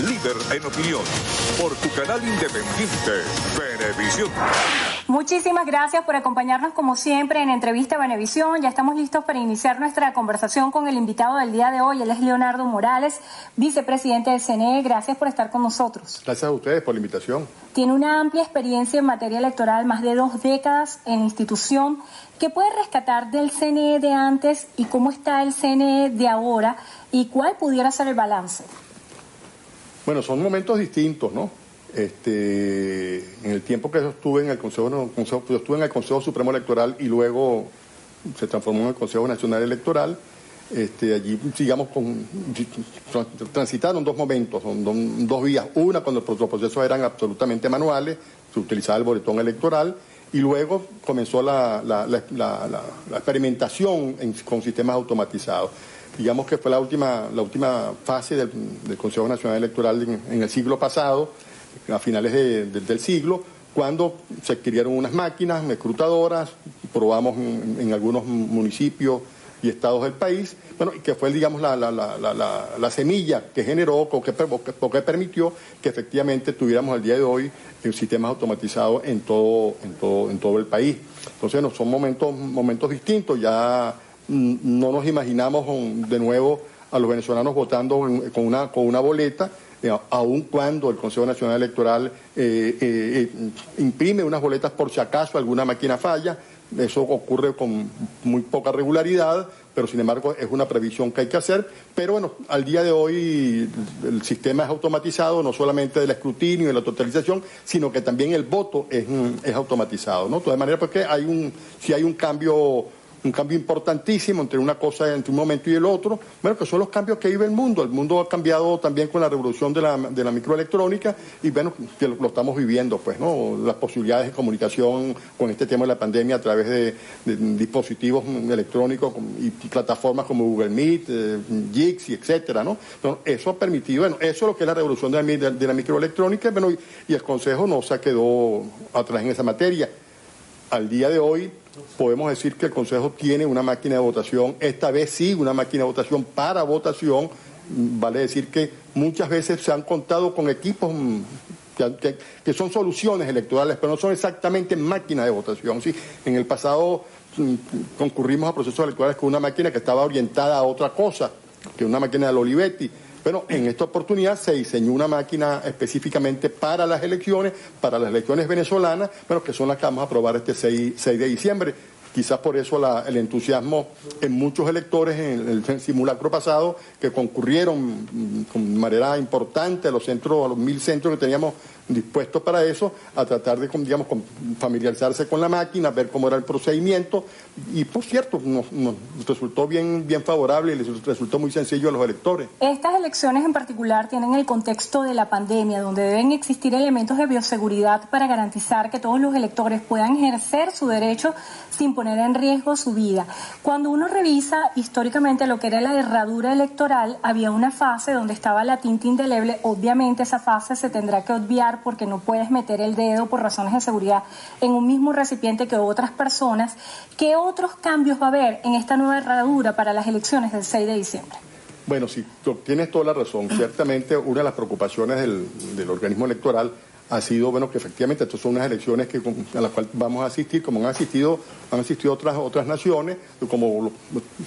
líder en opinión. Por tu canal independiente, Venevisión. Muchísimas gracias por acompañarnos como siempre en Entrevista Venevisión. Ya estamos listos para iniciar nuestra conversación con el invitado del día de hoy. Él es Leonardo Morales, vicepresidente del CNE. Gracias por estar con nosotros. Gracias a ustedes por la invitación. Tiene una amplia experiencia en materia electoral, más de 2 décadas en la institución. ¿Qué puede rescatar del CNE de antes y cómo está el CNE de ahora y cuál pudiera ser el balance? Bueno, son momentos distintos, ¿no? En el tiempo que yo estuve en el Consejo Supremo Electoral y luego se transformó en el Consejo Nacional Electoral, allí, digamos, transitaron 2 momentos, son 2 vías. Una, cuando los procesos eran absolutamente manuales, se utilizaba el boletón electoral, y luego comenzó la experimentación con sistemas automatizados. Digamos que fue la última fase del Consejo Nacional Electoral en el siglo pasado, a finales del siglo, cuando se adquirieron unas máquinas escrutadoras, probamos en algunos municipios y estados del país, bueno, y que fue, digamos, la semilla que generó o que permitió que efectivamente tuviéramos al día de hoy sistemas automatizados en todo el país. Entonces, no, son momentos distintos. Ya no nos imaginamos de nuevo a los venezolanos votando con una boleta, aun cuando el Consejo Nacional Electoral imprime unas boletas por si acaso alguna máquina falla. Eso ocurre con muy poca regularidad, pero sin embargo es una previsión que hay que hacer. Pero bueno, al día de hoy el sistema es automatizado, no solamente del escrutinio y de la totalización, sino que también el voto es automatizado, ¿no? De todas maneras, porque si hay un cambio importantísimo entre una cosa, entre un momento y el otro, bueno, que son los cambios que vive el mundo. El mundo ha cambiado también con la revolución de la microelectrónica y bueno, que lo estamos viviendo, pues, ¿no? Las posibilidades de comunicación con este tema de la pandemia a través de dispositivos electrónicos y plataformas como Google Meet, Jix y etcétera, ¿no? Entonces, eso ha permitido, bueno, eso es lo que es la revolución de la microelectrónica, bueno, y el Consejo no se quedó atrás en esa materia. Al día de hoy podemos decir que el Consejo tiene una máquina de votación, esta vez sí, una máquina de votación para votación. Vale decir que muchas veces se han contado con equipos que son soluciones electorales, pero no son exactamente máquinas de votación, ¿sí? En el pasado concurrimos a procesos electorales con una máquina que estaba orientada a otra cosa, que una máquina de Olivetti. Bueno, en esta oportunidad se diseñó una máquina específicamente para las elecciones venezolanas, bueno, que son las que vamos a aprobar este 6 de diciembre. Quizás por eso el entusiasmo en muchos electores en el simulacro pasado, que concurrieron con manera importante a los 1000 centros que teníamos dispuestos para eso, a tratar de, digamos, familiarizarse con la máquina, ver cómo era el procedimiento, y por cierto, nos resultó bien favorable y les resultó muy sencillo a los electores. Estas elecciones en particular tienen el contexto de la pandemia, donde deben existir elementos de bioseguridad para garantizar que todos los electores puedan ejercer su derecho sin poner en riesgo su vida. Cuando uno revisa históricamente lo que era la herradura electoral, había una fase donde estaba la tinta indeleble. Obviamente esa fase se tendrá que obviar porque no puedes meter el dedo por razones de seguridad en un mismo recipiente que otras personas. ¿Qué otros cambios va a haber en esta nueva herradura para las elecciones del 6 de diciembre? Bueno, sí, tienes toda la razón. Ciertamente una de las preocupaciones del organismo electoral ha sido, bueno, que efectivamente estas son unas elecciones a las cuales vamos a asistir, como han asistido otras naciones, como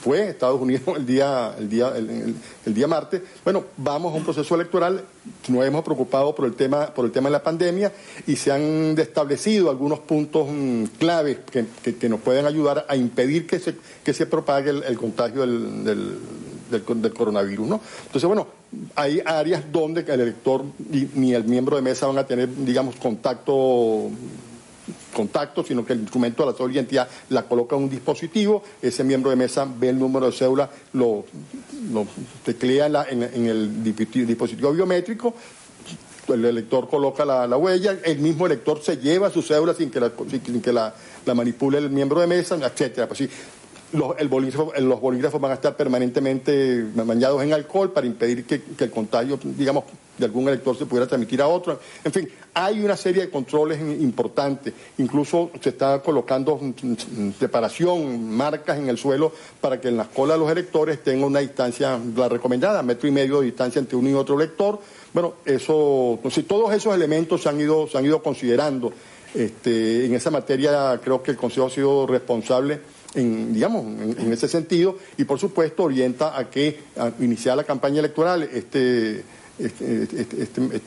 fue Estados Unidos el día martes. Bueno, vamos a un proceso electoral, nos hemos preocupado por el tema de la pandemia y se han establecido algunos puntos claves que nos pueden ayudar a impedir que se propague el contagio del coronavirus, ¿no? Entonces, bueno, hay áreas donde el elector ni el miembro de mesa van a tener, digamos, contacto, sino que el instrumento de la cédula de identidad la coloca en un dispositivo, ese miembro de mesa ve el número de cédula, lo teclea en el dispositivo biométrico, el elector coloca la huella, el mismo elector se lleva su cédula sin que la manipule el miembro de mesa, etcétera. Pues sí, los bolígrafos van a estar permanentemente bañados en alcohol para impedir que el contagio, digamos, de algún elector se pudiera transmitir a otro. En fin, hay una serie de controles importantes. Incluso se está colocando separación, marcas en el suelo para que en las colas de los electores tengan una distancia, la recomendada, 1,5 metros de distancia entre uno y otro elector. Bueno, eso, entonces, todos esos elementos se han ido considerando. En esa materia creo que el Consejo ha sido responsable en ese sentido, y por supuesto orienta a iniciar la campaña electoral este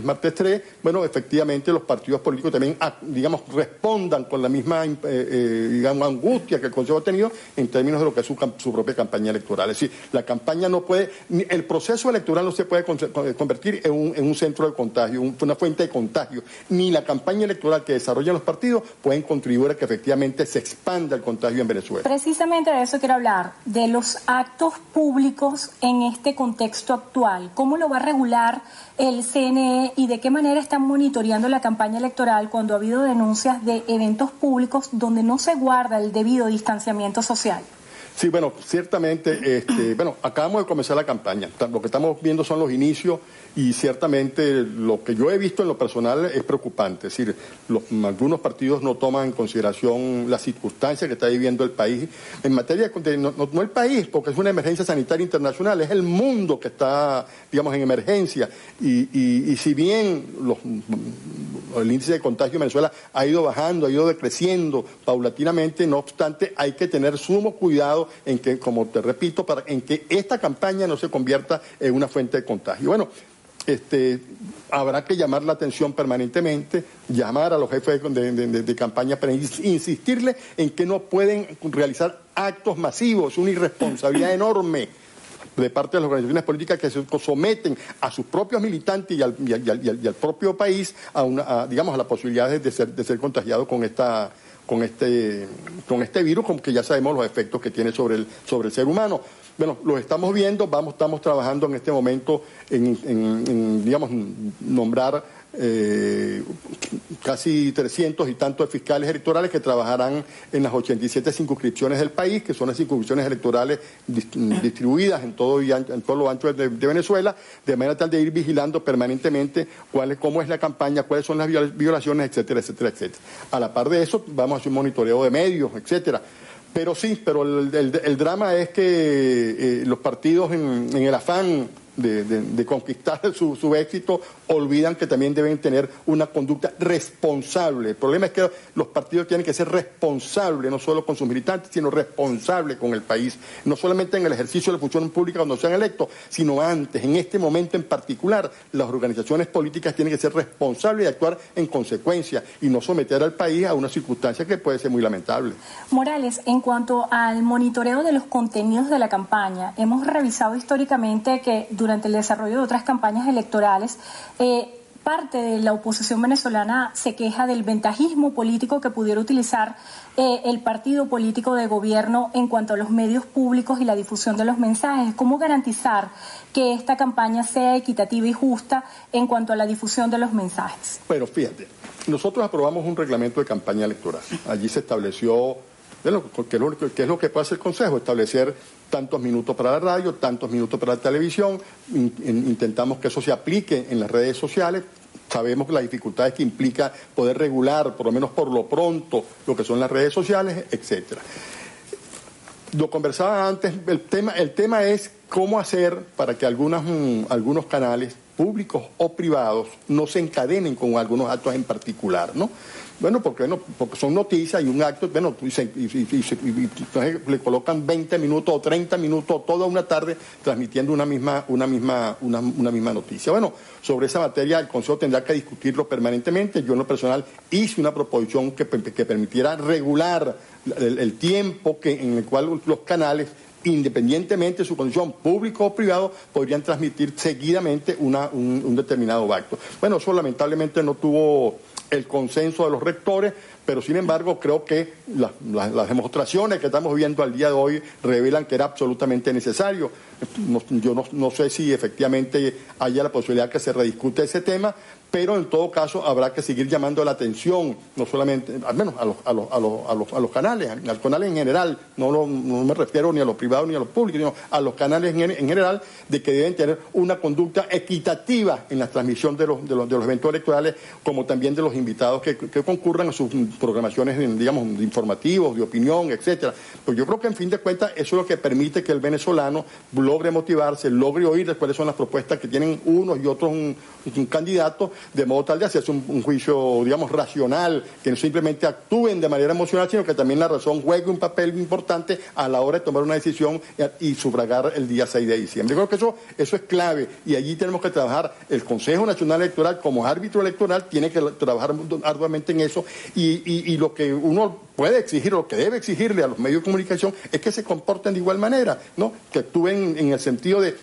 martes 3, bueno, efectivamente los partidos políticos también, digamos, respondan con la misma, angustia que el Consejo ha tenido en términos de lo que es su propia campaña electoral. Es decir, la campaña no puede, el proceso electoral no se puede convertir en un centro de contagio, una fuente de contagio, ni la campaña electoral que desarrollan los partidos pueden contribuir a que efectivamente se expanda el contagio en Venezuela. Precisamente de eso quiero hablar, de los actos públicos en este contexto actual. ¿Cómo lo va a regular el CNE y de qué manera están monitoreando la campaña electoral cuando ha habido denuncias de eventos públicos donde no se guarda el debido distanciamiento social? Sí, bueno, ciertamente, acabamos de comenzar la campaña. Lo que estamos viendo son los inicios y ciertamente lo que yo he visto en lo personal es preocupante. Es decir, algunos partidos no toman en consideración las circunstancias que está viviendo el país. En materia de, no el país, porque es una emergencia sanitaria internacional, es el mundo que está, digamos, en emergencia. Y si bien el índice de contagio en Venezuela ha ido bajando, ha ido decreciendo paulatinamente, no obstante, hay que tener sumo cuidado en que, como te repito, en que esta campaña no se convierta en una fuente de contagio. Bueno, habrá que llamar la atención permanentemente, llamar a los jefes de campaña para insistirle en que no pueden realizar actos masivos, una irresponsabilidad enorme de parte de las organizaciones políticas que se someten a sus propios militantes y al propio país a la posibilidad de ser contagiados con este virus, como que ya sabemos los efectos que tiene sobre el ser humano. Bueno, los estamos viendo, estamos trabajando en este momento en nombrar casi 300 y tantos fiscales electorales que trabajarán en las 87 circunscripciones del país, que son las circunscripciones electorales distribuidas en todo lo ancho de Venezuela, de manera tal de ir vigilando permanentemente cómo es la campaña, cuáles son las violaciones, etcétera, etcétera, etcétera. A la par de eso, vamos a hacer un monitoreo de medios, etcétera. Pero el drama es que los partidos en el afán de conquistar su éxito olvidan que también deben tener una conducta responsable. El problema es que los partidos tienen que ser responsables, no solo con sus militantes, sino responsables con el país, no solamente en el ejercicio de la función pública cuando sean electos, sino antes, en este momento en particular. Las organizaciones políticas tienen que ser responsables y actuar en consecuencia y no someter al país a una circunstancia que puede ser muy lamentable. Morales, en cuanto al monitoreo de los contenidos de la campaña, hemos revisado históricamente que durante el desarrollo de otras campañas electorales, parte de la oposición venezolana se queja del ventajismo político que pudiera utilizar el partido político de gobierno en cuanto a los medios públicos y la difusión de los mensajes. ¿Cómo garantizar que esta campaña sea equitativa y justa en cuanto a la difusión de los mensajes? Bueno, fíjate, nosotros aprobamos un reglamento de campaña electoral. Allí se estableció ¿qué es lo que puede hacer el Consejo? Establecer tantos minutos para la radio, tantos minutos para la televisión. Intentamos que eso se aplique en las redes sociales. Sabemos las dificultades que implica poder regular, por lo menos por lo pronto, lo que son las redes sociales, etcétera. Lo conversaba antes, el tema es cómo hacer para que algunos canales públicos o privados no se encadenen con algunos actos en particular, ¿no? Bueno, porque son noticias y un acto, bueno, y le colocan 20 minutos o 30 minutos toda una tarde transmitiendo una misma noticia. Bueno, sobre esa materia el Consejo tendrá que discutirlo permanentemente. Yo en lo personal hice una proposición que permitiera regular el tiempo en el cual los canales, independientemente de su condición público o privado, podrían transmitir seguidamente un determinado acto. Bueno, eso lamentablemente no tuvo el consenso de los rectores, pero sin embargo creo que las demostraciones que estamos viendo al día de hoy revelan que era absolutamente necesario. Yo no sé si efectivamente haya la posibilidad que se rediscute ese tema, pero en todo caso habrá que seguir llamando la atención, no solamente, al menos a los canales, a los canales en general, no me refiero ni a los privados ni a los públicos, sino a los canales en general, de que deben tener una conducta equitativa en la transmisión de los eventos electorales, como también de los invitados que concurran a sus programaciones, digamos, informativos, de opinión, etcétera. Pues yo creo que en fin de cuentas eso es lo que permite que el venezolano logre motivarse, logre oír cuáles son las propuestas que tienen unos y otros un candidato, de modo tal de hacerse un juicio, digamos, racional, que no simplemente actúen de manera emocional, sino que también la razón juegue un papel importante a la hora de tomar una decisión y sufragar el día 6 de diciembre. Yo creo que eso es clave, y allí tenemos que trabajar. El Consejo Nacional Electoral, como árbitro electoral, tiene que trabajar arduamente en eso, y lo que uno puede exigir, lo que debe exigirle a los medios de comunicación, es que se comporten de igual manera, ¿no? Que actúen en el sentido de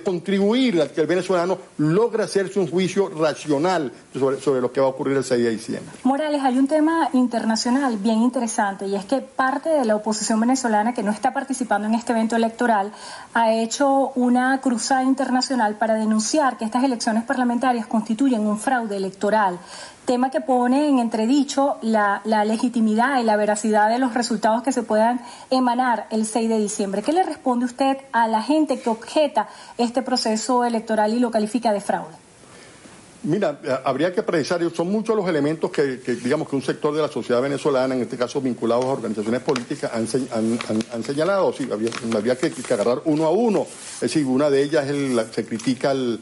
contribuir a que el venezolano logre hacerse un juicio racional sobre lo que va a ocurrir el 6 de diciembre. Morales, hay un tema internacional bien interesante, y es que parte de la oposición venezolana que no está participando en este evento electoral ha hecho una cruzada internacional para denunciar que estas elecciones parlamentarias constituyen un fraude electoral, tema que pone en entredicho la legitimidad y la veracidad de los resultados que se puedan emanar el 6 de diciembre. ¿Qué le responde usted a la gente que objeta este proceso electoral y lo califica de fraude? Mira, habría que precisar, son muchos los elementos que digamos que un sector de la sociedad venezolana, en este caso vinculados a organizaciones políticas, han señalado. Sí, habría que agarrar uno a uno. Es decir, una de ellas se critica el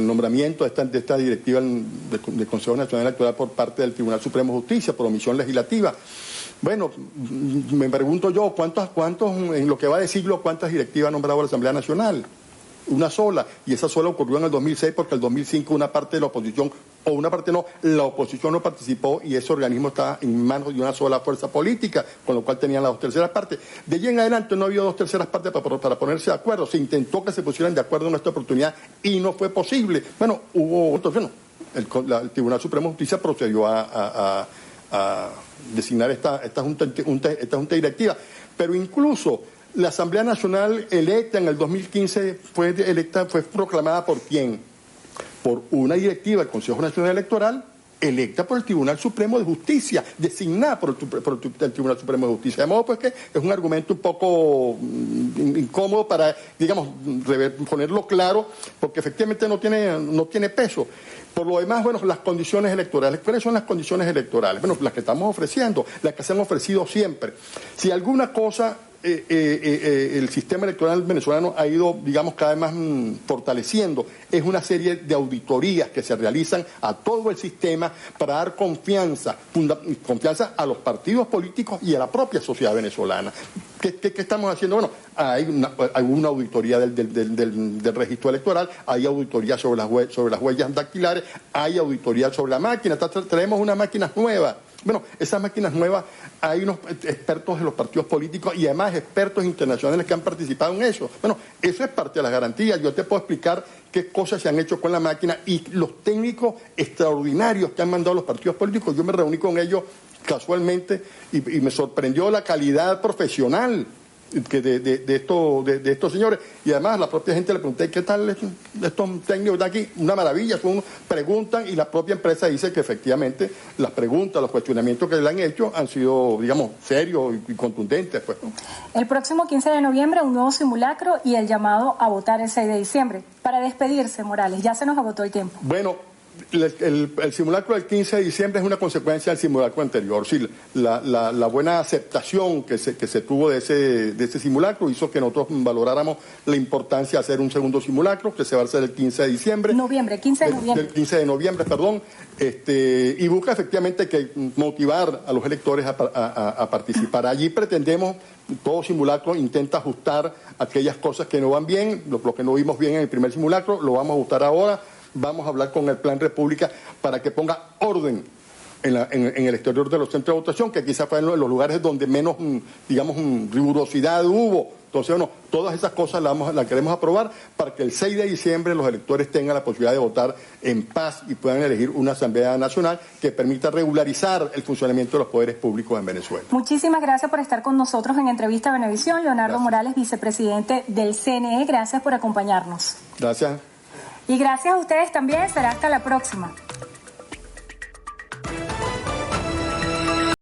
nombramiento de esta directiva del Consejo Nacional Electoral por parte del Tribunal Supremo de Justicia por omisión legislativa. Bueno, me pregunto yo, ¿cuántos en lo que va de siglo, cuántas directivas ha nombrado la Asamblea Nacional? Una sola, y esa sola ocurrió en el 2006 porque en el 2005 una parte de la oposición, o una parte no, la oposición no participó, y ese organismo estaba en manos de una sola fuerza política, con lo cual tenían las 2/3 partes. De allí en adelante no había 2/3 partes para ponerse de acuerdo. Se intentó que se pusieran de acuerdo en esta oportunidad y no fue posible. Bueno, el Tribunal Supremo de Justicia procedió a designar esta junta directiva, pero incluso la Asamblea Nacional electa en el 2015 fue proclamada ¿por quién? Por una directiva del Consejo Nacional Electoral electa por el Tribunal Supremo de Justicia, designada por el Tribunal Supremo de Justicia. De modo pues que es un argumento un poco incómodo para, digamos, ponerlo claro, porque efectivamente no tiene peso. Por lo demás, bueno, las condiciones electorales. ¿Cuáles son las condiciones electorales? Bueno, las que estamos ofreciendo, las que se han ofrecido siempre. Si alguna cosa el sistema electoral venezolano ha ido, digamos, cada vez más fortaleciendo, es una serie de auditorías que se realizan a todo el sistema para dar confianza a los partidos políticos y a la propia sociedad venezolana. ¿Qué estamos haciendo? Bueno, hay una auditoría del registro electoral, hay auditoría sobre las huellas dactilares, hay auditoría sobre la máquina, traemos unas máquinas nuevas. Bueno, esas máquinas nuevas, hay unos expertos de los partidos políticos y además expertos internacionales que han participado en eso. Bueno, eso es parte de las garantías. Yo te puedo explicar qué cosas se han hecho con la máquina, y los técnicos extraordinarios que han mandado los partidos políticos. Yo me reuní con ellos casualmente y me sorprendió la calidad profesional de estos señores, y además la propia gente le pregunté ¿qué tal estos técnicos de aquí? Una maravilla, preguntan, y la propia empresa dice que efectivamente las preguntas, los cuestionamientos que le han hecho han sido, digamos, serios y contundentes, pues. El próximo 15 de noviembre un nuevo simulacro y el llamado a votar el 6 de diciembre. Para despedirse, Morales, ya se nos agotó el tiempo. Bueno, el simulacro del 15 de diciembre es una consecuencia del simulacro anterior. Sí, la buena aceptación que se tuvo de ese simulacro hizo que nosotros valoráramos la importancia de hacer un segundo simulacro, que se va a hacer el 15 de diciembre. 15 de noviembre. Del 15 de noviembre, perdón. Y busca efectivamente que motivar a los electores a participar. Allí pretendemos, todo simulacro intenta ajustar aquellas cosas que no van bien, lo que no vimos bien en el primer simulacro, lo vamos a ajustar ahora. Vamos a hablar con el Plan República para que ponga orden en el exterior de los centros de votación, que quizás fue en los lugares donde menos, digamos, rigurosidad hubo, Entonces, bueno, todas esas cosas las queremos aprobar para que el 6 de diciembre los electores tengan la posibilidad de votar en paz y puedan elegir una Asamblea Nacional que permita regularizar el funcionamiento de los poderes públicos en Venezuela. Muchísimas gracias por estar con nosotros en Entrevista Venevisión. Leonardo Morales, vicepresidente del CNE, gracias por acompañarnos. Gracias. Y gracias a ustedes también. Será hasta la próxima.